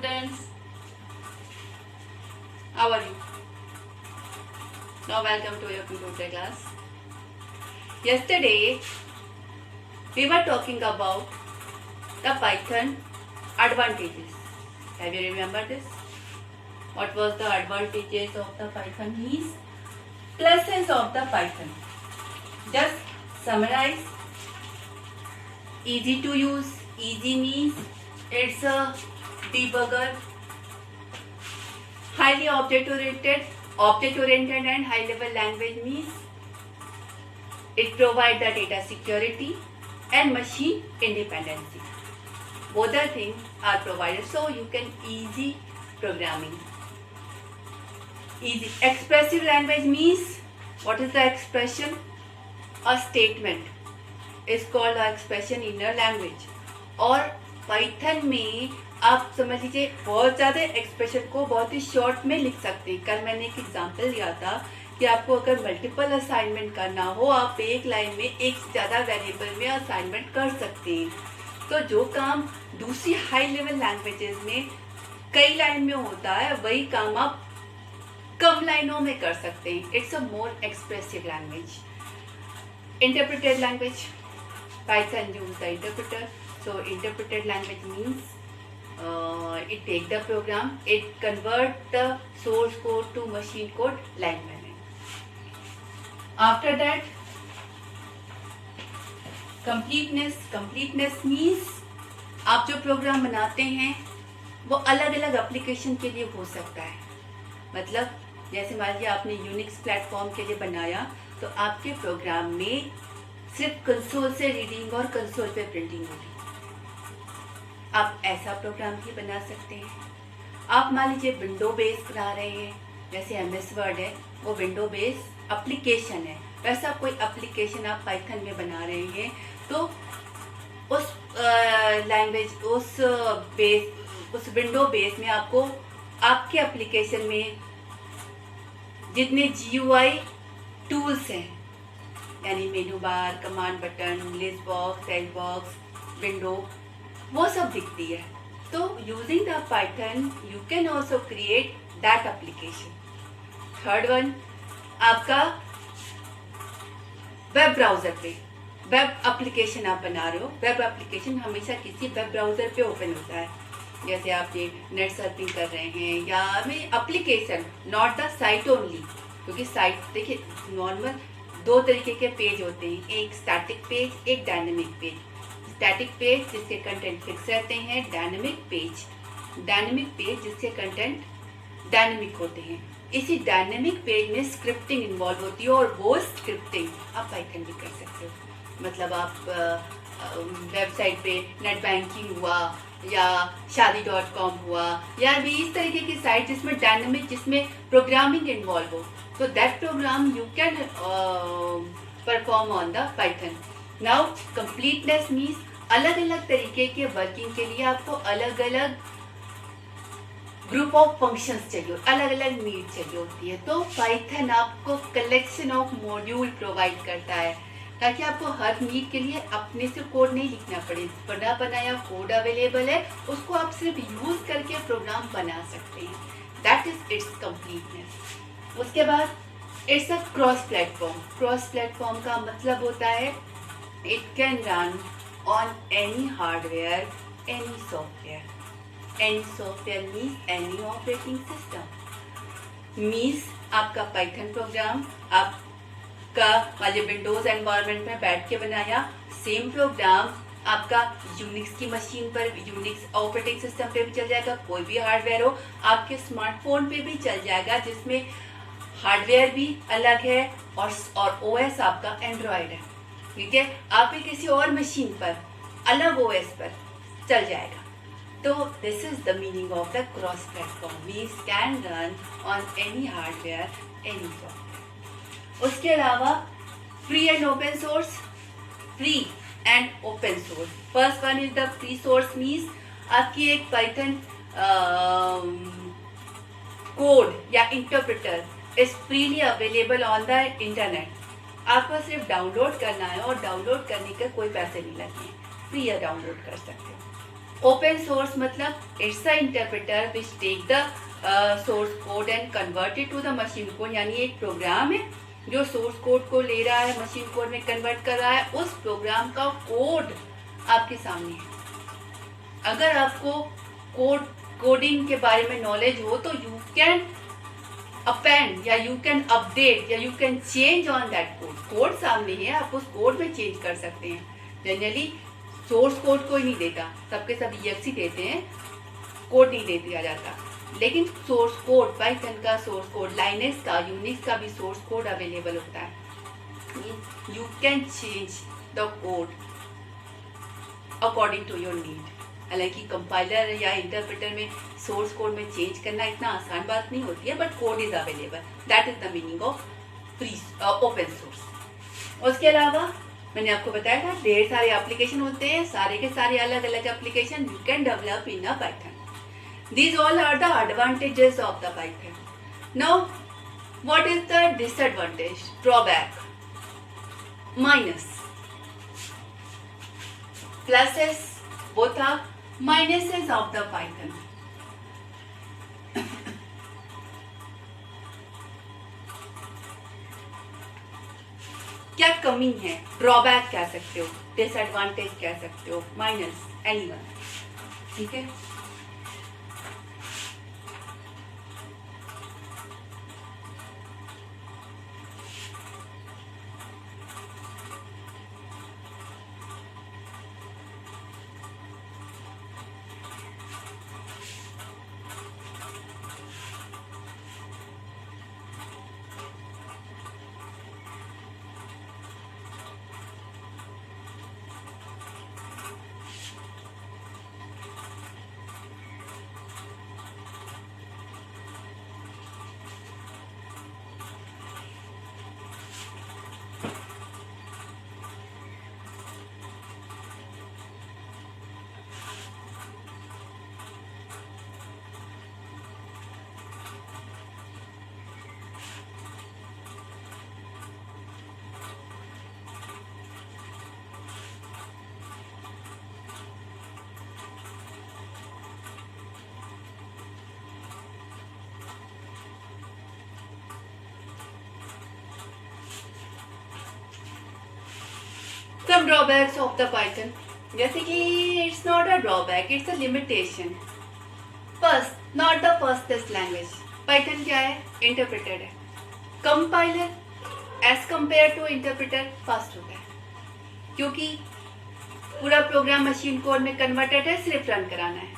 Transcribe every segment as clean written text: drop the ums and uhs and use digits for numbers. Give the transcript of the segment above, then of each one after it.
students. How are you? Now welcome to your computer class. Yesterday we were talking about the Python advantages. Have you remembered this? What was the advantages of the Python means? Pluses of the Python. Just summarize. Easy to use. Easy means it's a debugger. Highly object-oriented and high-level language means it provides the data security and machine independency. Both the things are provided, so you can easy programming. Easy. Expressive language means, what is the expression? A statement is called the expression in a language. और Python में आप समझ लीजिए बहुत ज़्यादा expression को बहुत ही short में लिख सकते हैं. कल मैंने एक एग्जांपल दिया था कि आपको अगर मल्टीपल असाइनमेंट करना हो, आप एक लाइन में एक से ज़्यादा वेरिएबल में असाइनमेंट कर सकते हैं. तो जो काम दूसरी हाई लेवल लैंग्वेजेस में कई लाइन में होता है, वही काम आप कम लाइनों में कर सकते हैं. It's a more expressive language. Interpreted language. Python use the interpreter. So interpreted language means it take the program, it convert the source code to machine code line by line. After that, completeness means आप जो programme बनाते हैं वो अलग अलग application के लिए हो सकता है. मतलब जैसे मान लीजिए आपने यूनिक्स प्लेटफॉर्म के लिए बनाया, तो आपके प्रोग्राम में सिर्फ कंसोल से रीडिंग और कंसोल पे प्रिंटिंग होगी. आप ऐसा प्रोग्राम भी बना सकते हैं. आप मान लीजिए विंडो बेस बना रहे हैं, जैसे MS वर्ड है, वो विंडो बेस एप्लीकेशन है. वैसा कोई एप्लीकेशन आप पाइथन में बना रहे हैं, तो उस लैंग्वेज उस विंडो बेस में आपको आपके एप्लीकेशन में जितने GUI टूल्स हैं, यानी मेनू बार, command button, list box, text box, window, वो सब दिखती है. तो using the Python you can also create that application. Third one, आपका वेब ब्राउजर पे वेब एप्लीकेशन आप बना रहे हो. वेब एप्लीकेशन हमेशा किसी वेब ब्राउजर पे ओपन होता है. जैसे आप ये नेट सर्फिंग कर रहे हैं, या application, not the site only. क्योंकि साइट देखिए नॉर्मल दो तरीके के पेज होते हैं, एक स्टैटिक पेज, एक डायनेमिक पेज. स्टैटिक पेज जिसके कंटेंट फिक्स रहते हैं, डायनेमिक पेज जिसके कंटेंट डायनेमिक होते हैं. इसी डायनेमिक पेज में स्क्रिप्टिंग इन्वॉल्व होती है, और वो स्क्रिप्टिंग आप पाइथन भी कर सकते हो. मतलब आप वेबसाइट पे नेट बैंकिंग हुआ, या शादी.com हुआ, या भी इस तरीके की साइट जिसमें डायनेमिक, जिसमें प्रोग्रामिंग इन्वॉल्व हो, तो that program you can perform on the Python. Now completeness means अलग अलग तरीके के वर्किंग के लिए आपको अलग अलग ग्रुप ऑफ फंक्शंस चाहिए, अलग अलग नीड चाहिए होती है. तो पाइथन आपको कलेक्शन ऑफ मॉड्यूल प्रोवाइड करता है, ताकि आपको हर नीड के लिए अपने से कोड नहीं लिखना पड़े. बना बनाया कोड अवेलेबल है, उसको आप सिर्फ यूज करके प्रोग्राम बना सकते हैं. That is it's completeness. उसके बाद it's a cross platform. Cross platform का मतलब होता है it can run on any hardware, any software. Any software means any operating system. Means आपका पाइथन प्रोग्राम आपका वाले विंडोज एनवायरनमेंट में बैठ के बनाया, सेम प्रोग्राम आपका यूनिक्स की मशीन पर, यूनिक्स ऑपरेटिंग सिस्टम पे भी चल जाएगा. कोई भी हार्डवेयर हो, आपके स्मार्टफोन पे भी चल जाएगा, जिसमें हार्डवेयर भी अलग है और OS आपका एंड्रॉयड है. ठीक है, आप भी किसी और मशीन पर अलग OS पर चल जाएगा. तो this is the meaning of the cross platform. Means can run on any hardware, any software. उसके अलावा free and open source. Free and open source. First one is the free source. Means आपकी एक Python code या interpreter is freely available on the internet. आपको सिर्फ download करना है, और डाउनलोड करने के कोई पैसे नहीं लगते, फ्री डाउनलोड कर सकते हो. ओपन सोर्स मतलब it's a interpreter which take the source code and convert it to the machine code, यानी एक प्रोग्राम है जो सोर्स कोड को ले रहा है, मशीन कोड में कन्वर्ट कर रहा है। उस प्रोग्राम का कोड आपके सामने है। अगर आपको कोडिंग के बारे में नॉलेज हो तो यू कैन अपेंड या यू कैन अपडेट या you can change on that code सामने है, आप उस कोड में चेंज कर सकते हैं। जनरली सोर्स कोड कोई नहीं देता, सबके सब EXE देते हैं, कोड नहीं दे दिया जाता। लेकिन सोर्स कोड, पाइथन का सोर्स कोड, लाइनक्स का, यूनिक्स का भी सोर्स कोड अवेलेबल होता है। You can change the code according to your need. हालांकि कंपाइलर या इंटरप्रेटर में सोर्स कोड में चेंज करना इतना आसान बात नहीं होती है, but code is available. That is the meaning of free open source. उसके अलावा मैंने आपको बताया था ढेर सारे एप्लीकेशन होते हैं, सारे के सारे अलग अलग application you can develop in a Python. These all are the advantages of the Python. Now, what is the disadvantage, drawback, minus? Pluses both are minuses of the Python. क्या कमी है, ड्रॉबैक कह सकते हो, डिसएडवांटेज कह सकते हो, minus, anyone, ठीक है। Some drawbacks of the Python, जैसे कि it's not a drawback, it's a limitation. First, not the fastest language. Python क्या है? Interpreted है. Compiler as compared to interpreter fast होता है, क्योंकि पूरा प्रोग्राम मशीन कोड में कन्वर्टेड है, सिर्फ रन कराना है,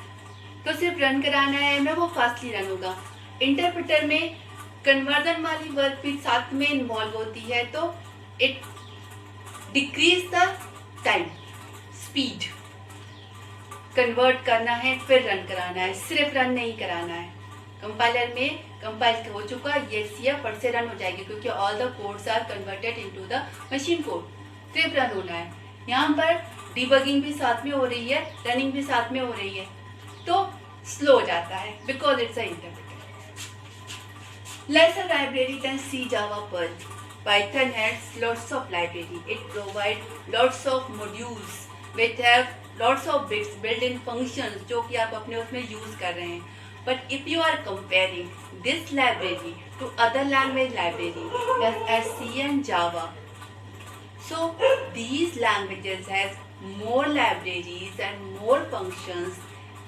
तो सिर्फ रन कराना है में वो फास्टली रन होगा। इंटरप्रेटर में कन्वर्जन वाली वर्क भी साथ में इन्वॉल्व होती है, तो it decrease the time, speed. Convert करना है फिर रन कराना है, सिर्फ रन नहीं कराना है। कंपाइलर में कंपाइल हो चुका ये फट से रन हो जाएगी, क्योंकि all the codes are converted into the machine code, सिर्फ रन होना है। यहाँ पर डिबगिंग भी साथ में हो रही है, रनिंग भी साथ में हो रही है, तो स्लो हो जाता है because it's a interpreter. Lesser library than C, Java, Perl. Python has lots of library. It provides lots of modules which have lots of bits, built-in functions जो कि आप अपने उसमें use कर रहे हैं. But if you are comparing this library to other language library, as C and Java, so these languages has more libraries and more functions,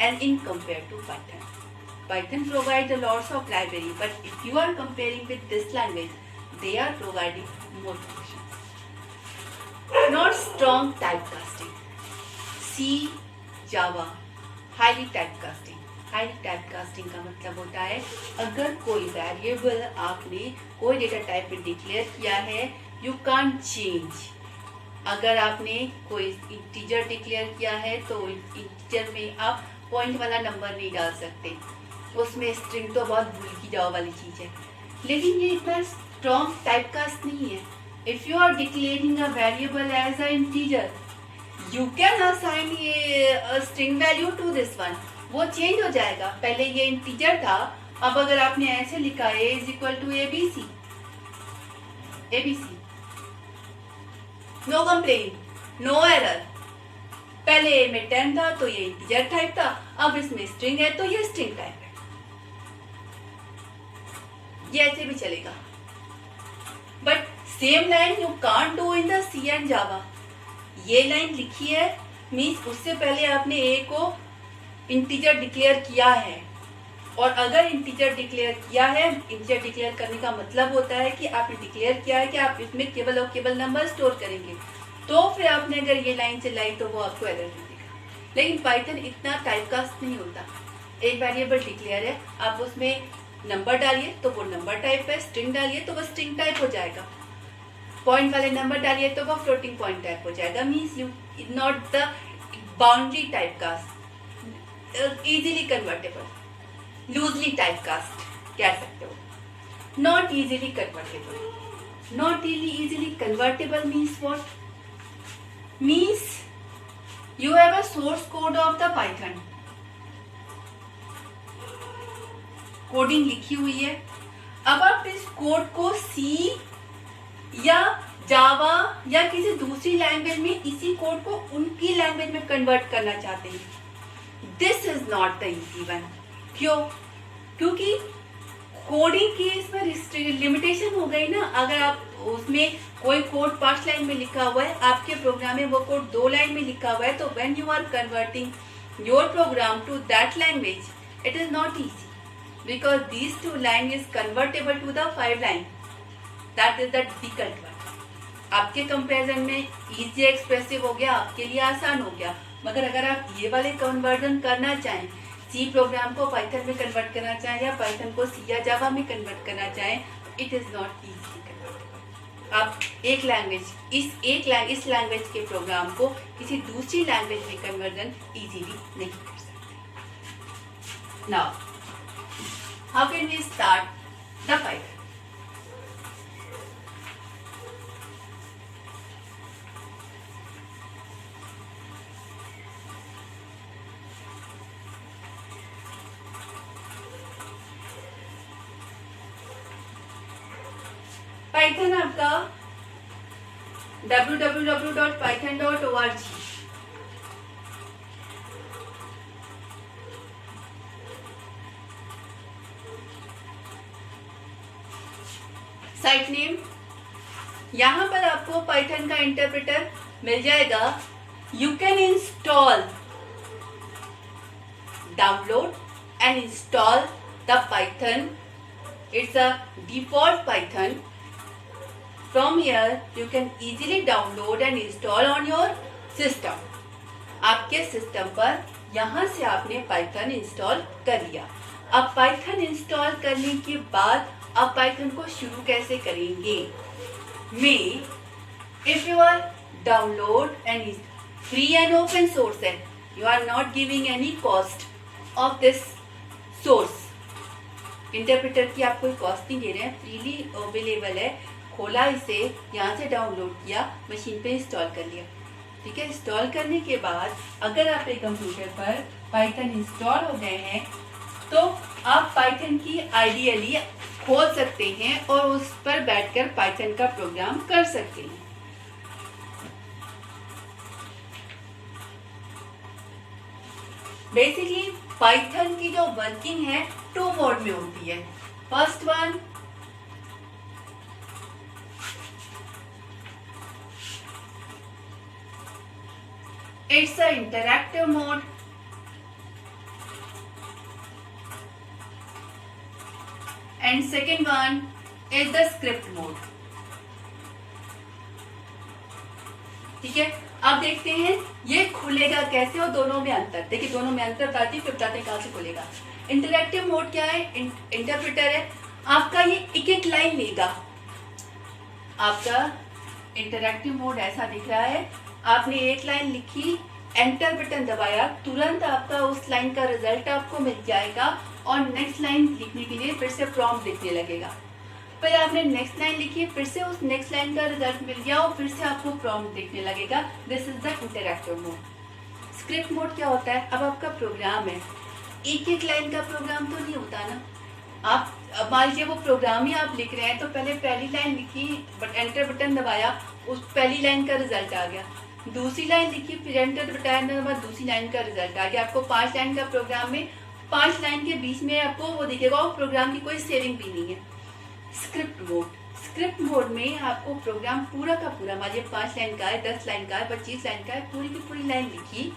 and in compared to Python. Python provides a lots of library, but if you are comparing with this language, they are providing more functions. Not strong typecasting. C, Java, highly typecasting. Highly typecasting का मतलब होता है अगर कोई variable आपने कोई data type में declare किया है, you can't change. अगर आपने कोई इंटीजर डिक्लेयर किया है तो इंटीजर में आप पॉइंट वाला नंबर नहीं डाल सकते, उसमें स्ट्रिंग तो बहुत भूल की जाओ वाली चीज़ है। लेकिन ये इतना स्ट्रॉन्ग टाइपकास्ट नहीं है। If you are declaring a variable as an integer, you can assign ये string value to this one, वो चेंज हो जाएगा। पहले ये इंटीजर था, अब अगर आपने ऐसे लिखा है is equal to ABC, no complain, no error, पहले में 10 था तो ये इंटीजर टाइप था, अब इसमें स्ट्रिंग है तो ये स्ट्रिंग टाइप है। ये ऐसे भी चलेगा, but same line you can't do in the C and Java. ये लाइन लिखी है मीन्स उससे पहले आपने ए को इंटीजर डिक्लेयर किया है, और अगर इंटीजर डिक्लेयर किया है, इंटीजर डिक्लेयर करने का मतलब होता है कि आपने डिक्लेयर किया है कि आप इसमें केवल और केवल नंबर स्टोर करेंगे, तो फिर आपने अगर ये लाइन चलाई तो वो आपको एरर दे देगा। लेकिन पाइथन इतना टाइपकास्ट नहीं होता। एक वेरिएबल डिक्लेयर है, आप उसमें नंबर डालिए तो वो नंबर टाइप है, स्ट्रिंग डालिए तो वो स्ट्रिंग टाइप हो जाएगा, पॉइंट वाले नंबर डालिए तो वो फ्लोटिंग पॉइंट टाइप हो जाएगा। Means you not the boundary typecast, easily convertible, loosely typecast कह सकते हो, not easily convertible. Not easily convertible means what? Means you have a source code of the Python, coding लिखी हुई है, अब आप इस कोड को सी या जावा या किसी दूसरी लैंग्वेज में इसी कोड को उनकी लैंग्वेज में कन्वर्ट करना चाहते हैं। This is not the easy one. क्यों? क्योंकि कोडिंग की इसमें लिमिटेशन हो गई ना। अगर आप उसमें कोई कोड 5 लाइन में लिखा हुआ है, आपके प्रोग्राम में वो कोड 2 लाइन में लिखा हुआ है, तो when you are converting your program to that language it is not easy because these 2 line is convertible to the 5 line. That is the difficult one. आपके कंपैरिजन में इजी एक्सप्रेसिव हो गया, आपके लिए आसान हो गया, मगर अगर आप ये वाले कन्वर्जन करना चाहें, सी प्रोग्राम को पाइथन में कन्वर्ट करना चाहें या पाइथन को सी या जावा में कन्वर्ट करना चाहें, it is not easy convertible. आप इस लैंग्वेज के प्रोग्राम को किसी दूसरी लैंग्वेज में कन्वर्जन इजीली नहीं कर सकते। Now how can we start the Python? Python आपका www.python.org साइट नेम। यहां पर आपको पाइथन का इंटरप्रेटर मिल जाएगा। You can install, download and install the Python. It's a default Python. From here you can easily download and install on your system. आपके system पर यहाँ से आपने पाइथन इंस्टॉल कर लिया। अब पाइथन इंस्टॉल करने के बाद आप पाइथन को शुरू कैसे करेंगे? If you are download and free and open source है, you are not giving any cost of this source. Interpreter की आप कोई कॉस्ट नहीं दे रहे हैं, फ्रीली अवेलेबल है। खोला इसे, यहाँ से डाउनलोड किया, मशीन पे इंस्टॉल कर लिया। ठीक है, इंस्टॉल करने के बाद अगर आपके कंप्यूटर पर पाइथन इंस्टॉल हो गए हैं तो आप पाइथन की आइडियली खोल सकते हैं और उस पर बैठकर पाइथन का प्रोग्राम कर सकते हैं। बेसिकली पाइथन की जो वर्किंग है 2 मोड में होती है। First one, it's a interactive mode, and second one is the script mode. ठीक है, अब देखते हैं ये खुलेगा कैसे और दोनों में अंतर। देखिए दोनों में अंतर बताती फिर बताते हैं कहाँ से खुलेगा। इंटरैक्टिव मोड क्या है? इंटरप्रेटर है आपका, ये एक एक लाइन लेगा। आपका इंटरैक्टिव मोड ऐसा दिख रहा है, आपने एक लाइन लिखी, एंटर बटन दबाया, तुरंत आपका उस लाइन का रिजल्ट आपको मिल जाएगा और नेक्स्ट लाइन लिखने के लिए फिर से प्रॉम्प्ट दिखने लगेगा। फिर आपने नेक्स्ट लाइन लिखी, फिर से उस नेक्स्ट लाइन का रिजल्ट मिल गया और फिर से आपको प्रॉम्प्ट दिखने लगेगा। This is the interactive mode. Script mode क्या होता है? अब आपका प्रोग्राम है, एक एक लाइन का प्रोग्राम तो नहीं होता ना। आप मान लीजिए वो प्रोग्राम ही आप लिख रहे हैं तो पहले पहली लाइन लिखी, बट एंटर बटन दबाया, उस पहली लाइन का रिजल्ट आ गया। दूसरी लाइन लिखिए, प्रेजेंटर बताया ना, बाद दूसरी लाइन का रिजल्ट आ गया। आपको 5 लाइन का प्रोग्राम में 5 लाइन के बीच में आपको वो दिखेगा, और प्रोग्राम की कोई सेविंग भी नहीं है। स्क्रिप्ट मोड में आपको प्रोग्राम पूरा का पूरा, मान 5 लाइन का है, 10 लाइन का है, 25 लाइन का है, पूरी की पूरी लाइन लिखी,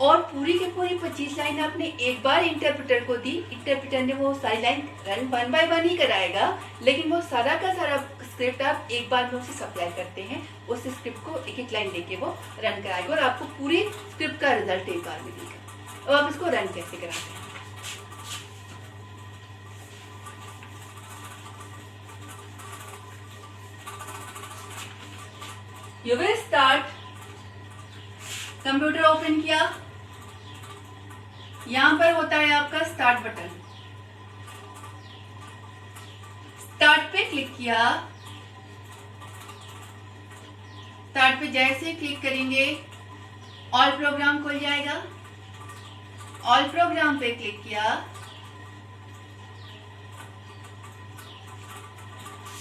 और पूरी की पूरी 25 लाइन आपने एक बार इंटरप्रेटर को दी। इंटरप्रेटर ने वो सारी लाइन रन 1 बाय 1 ही कराएगा, लेकिन वो सारा का सारा स्क्रिप्ट आप एक बार में उसे सप्लाई करते हैं, उस स्क्रिप्ट को एक एक लाइन लेके वो रन कराएगा, और आपको पूरी स्क्रिप्ट का रिजल्ट एक बार में देगा। अब आप इसको रन कैसे कराते हैं? You will start, computer open किया, यहां पर होता है आपका स्टार्ट बटन, स्टार्ट पे क्लिक किया। स्टार्ट पे जैसे क्लिक करेंगे ऑल प्रोग्राम खुल जाएगा। ऑल प्रोग्राम पे क्लिक किया,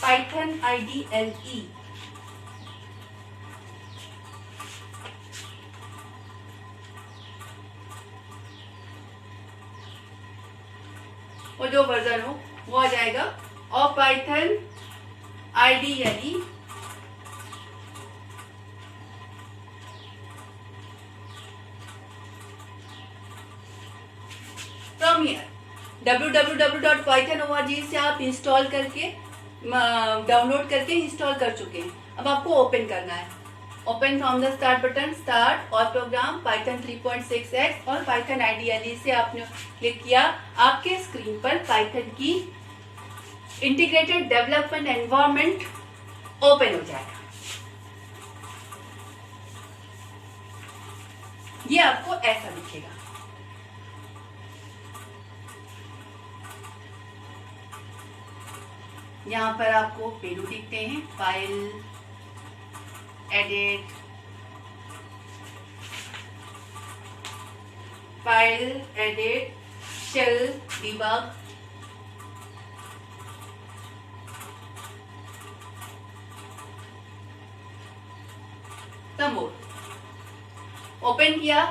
पाइथन IDLE, वो जो वर्जन हो वो आ जाएगा, और Python IDLE from here www.python.org से आप इंस्टॉल करके डाउनलोड करके इंस्टॉल कर चुके हैं। अब आपको ओपन करना है। Open from the start button, start और प्रोग्राम पाइथन 3.6x और पाइथन IDLE से आपने क्लिक किया, आपके स्क्रीन पर पाइथन की इंटीग्रेटेड डेवलपमेंट एनवायरनमेंट ओपन हो जाएगा। ये आपको ऐसा दिखेगा। यहां पर आपको पेरू दिखते हैं, file, edit, shell, debug, mode. Open किया,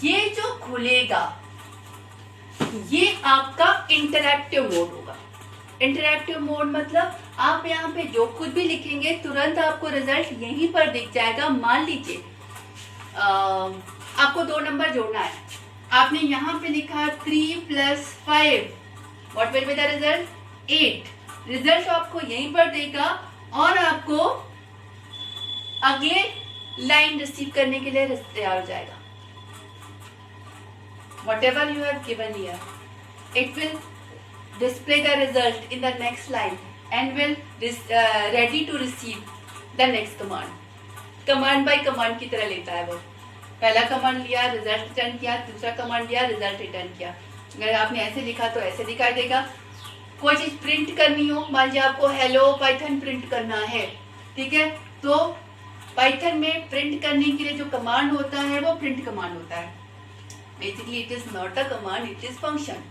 ये जो खुलेगा ये आपका इंटरैक्टिव मोड होगा। इंटरैक्टिव मोड मतलब आप यहाँ पे जो कुछ भी लिखेंगे तुरंत आपको रिजल्ट यहीं पर दिख जाएगा। मान लीजिए आपको 2 नंबर जोड़ना है, आपने यहाँ पे लिखा 3 + 5, what will be the result? 8। Result आपको यहीं पर देगा, और आपको अगले लाइन रिसीव करने के लिए तैयार हो जाएगा। Whatever you have given here, it will display the result in the next line and will ready to receive the next command. Command bye command की तरह लेता है वो। पहला कमांड लिया, रिजल्ट रिटर्न किया, दूसरा कमांड लिया, रिजल्ट रिटर्न किया। अगर आपने ऐसे लिखा तो ऐसे दिखाई देगा। कोई चीज प्रिंट करनी हो, मान लीजिए आपको हेलो पाइथन प्रिंट करना है, ठीक है, तो पाइथन में प्रिंट करने के लिए जो कमांड होता है वो प्रिंट कमांड होता है। Basically it is not a command, it is function.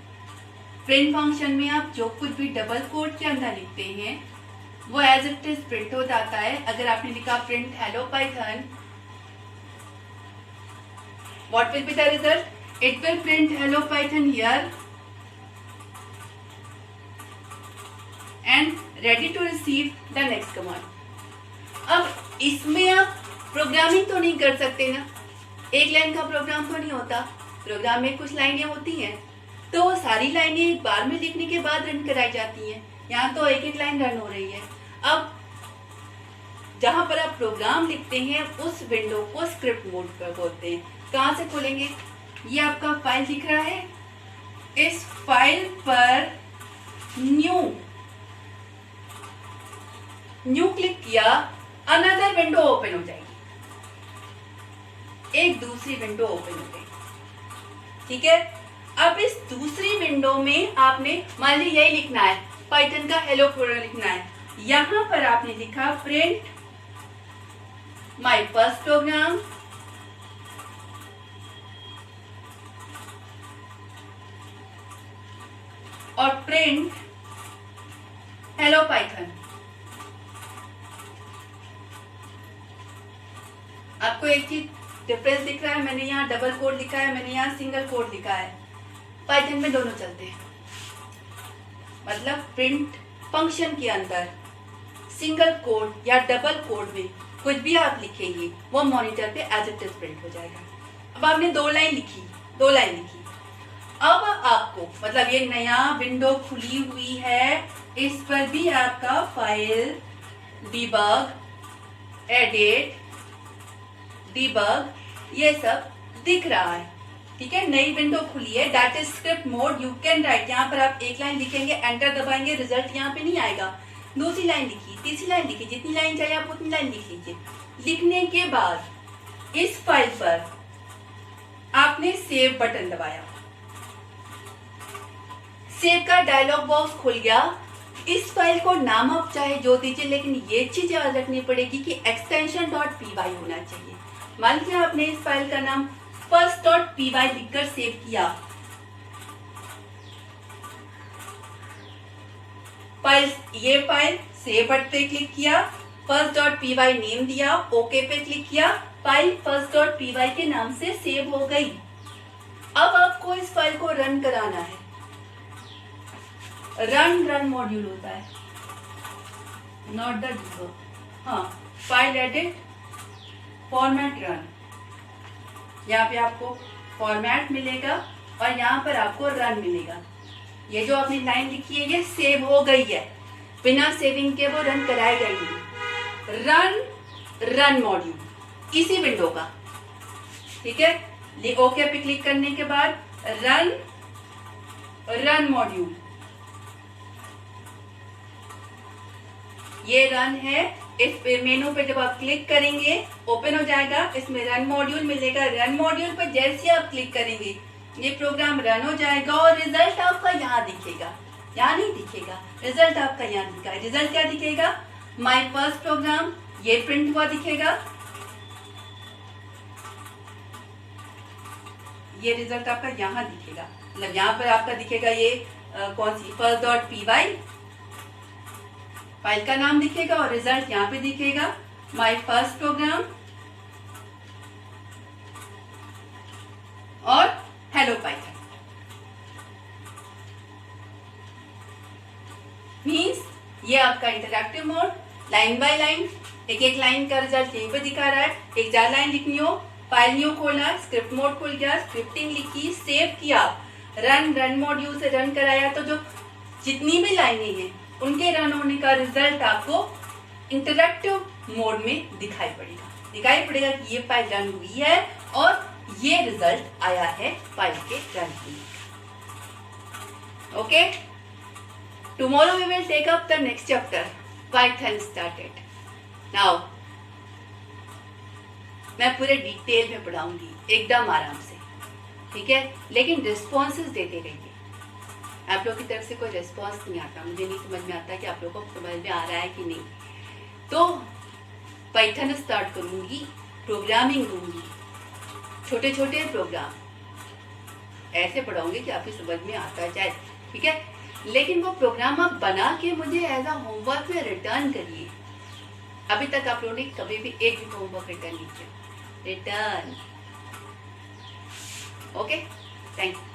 Print function में आप जो कुछ भी डबल कोट के अंदर लिखते हैं वो एज इट इज प्रिंट हो जाता है। अगर आपने लिखा print hello Python, what will be the result? It will print hello Python here and ready to receive the next command. अब इसमें आप प्रोग्रामिंग तो नहीं कर सकते ना, एक लाइन का प्रोग्राम तो नहीं होता। प्रोग्राम में कुछ लाइनें होती हैं, तो वो सारी लाइनें एक बार में लिखने के बाद रन कराई जाती हैं। यहाँ तो एक एक लाइन रन हो रही है। अब जहां पर आप प्रोग्राम लिखते हैं उस विंडो को स्क्रिप्ट मोड पर बोलते हैं। कहाँ से खोलेंगे? ये आपका फाइल दिख रहा है, इस फाइल पर न्यू क्लिक किया, अनदर विंडो ओपन हो जाएगी, एक दूसरी विंडो ओपन हो गई, ठीक है। अब इस दूसरी विंडो में आपने मान ली यही लिखना है, पाइथन का हेलो प्रोग्राम लिखना है। यहां पर आपने लिखा प्रिंट माय फर्स्ट प्रोग्राम और प्रिंट हेलो पाइथन। आपको एक चीज डिफरेंस दिख रहा है, मैंने यहाँ डबल कोड लिखा है, मैंने यहाँ सिंगल कोड लिखा है। पाइथन में दोनों चलते हैं, मतलब प्रिंट फंक्शन के अंदर सिंगल कोड या डबल कोड में कुछ भी आप लिखेंगे वो मॉनिटर पे एज इट इज प्रिंट हो जाएगा। अब आपने 2 लाइन लिखी, अब आपको मतलब ये नया विंडो खुली हुई है, इस पर भी आपका फाइल डिबग, एडिट, डिबग ये सब दिख रहा है। ठीक है, नई विंडो खुली है, that is script mode, you can write. यहाँ पर आप एक लाइन लिखेंगे, एंटर दबाएंगे, रिजल्ट यहाँ पे नहीं आएगा। दूसरी लाइन लिखी, तीसरी लाइन लिखी, जितनी लाइन चाहिए आप उतनी लाइन लिख लीजिए। लिखने के बाद इस फाइल पर आपने सेव बटन दबाया, सेव का डायलॉग बॉक्स खुल गया। इस फाइल को नाम आप चाहे जो दीजिए, लेकिन ये चीज याद रखनी पड़ेगी कि एक्सटेंशन .py होना चाहिए। मान लीजिए आपने इस फाइल का नाम first.py लिखकर सेव किया, ये फाइल सेव बटन पे क्लिक किया, first.py नेम दिया, ओके पे क्लिक किया, फाइल first.py के नाम से सेव हो गई। अब आपको इस फाइल को रन कराना है। रन मॉड्यूल होता है, नॉट द डिबग। हाँ, फाइल एडिट, फॉर्मेट रन, यहाँ पे आपको फॉर्मेट मिलेगा और यहाँ पर आपको रन मिलेगा। ये जो आपने लाइन लिखी है ये सेव हो गई है, बिना सेविंग के वो रन कराएगा ही नहीं। रन मॉड्यूल इसी विंडो का, ठीक है। ओके पे क्लिक करने के बाद रन मॉड्यूल, ये रन है। इस मेनू पे जब आप क्लिक करेंगे ओपन हो जाएगा, इसमें रन मॉड्यूल मिलेगा। रन मॉड्यूल पर जैसे आप क्लिक करेंगे ये प्रोग्राम रन हो जाएगा और रिजल्ट आपका यहाँ दिखेगा, यहाँ नहीं दिखेगा, रिजल्ट आपका यहाँ दिखा है। रिजल्ट क्या दिखेगा? माय फर्स्ट प्रोग्राम, ये प्रिंट हुआ दिखेगा, ये रिजल्ट आपका यहाँ दिखेगा। मतलब यहाँ पर आपका दिखेगा ये कौन सी first.py फाइल का नाम दिखेगा और रिजल्ट यहाँ पे दिखेगा माय फर्स्ट प्रोग्राम और हेलो पाइथन। मीन्स ये आपका interactive mode, line by line, एक लाइन का रिजल्ट यहीं पे दिखा रहा है। एक 4 लाइन लिखनी हो, फाइल न्यू खोला, स्क्रिप्ट मोड खुल गया, स्क्रिप्टिंग लिखी, सेव किया, रन मॉड्यूल से रन कराया, तो जो जितनी भी लाइनें हैं उनके रन होने का रिजल्ट आपको इंटरैक्टिव मोड में दिखाई पड़ेगा कि ये फाइल रन हुई है और ये रिजल्ट आया है फाइल के रन होने का। Okay, tomorrow we will take up the next chapter, Python started. Now मैं पूरे डिटेल में पढ़ाऊंगी एकदम आराम से, ठीक है, लेकिन रिस्पॉन्सेस देते रहिए। आप लोग की तरफ से कोई रिस्पॉन्स नहीं आता, मुझे नहीं समझ में आता कि आप लोगों को समझ में आ रहा है कि नहीं। तो पाइथन स्टार्ट करूंगी, प्रोग्रामिंग दूंगी, छोटे छोटे प्रोग्राम ऐसे पढ़ाऊंगी कि आपकी समझ में आता जाए, ठीक है। लेकिन वो प्रोग्राम आप बना के मुझे एज अ होमवर्क में रिटर्न करिए। अभी तक आप लोगों ने कभी भी एक भी होमवर्क रिटर्न नहीं किया। Return, okay, thank you.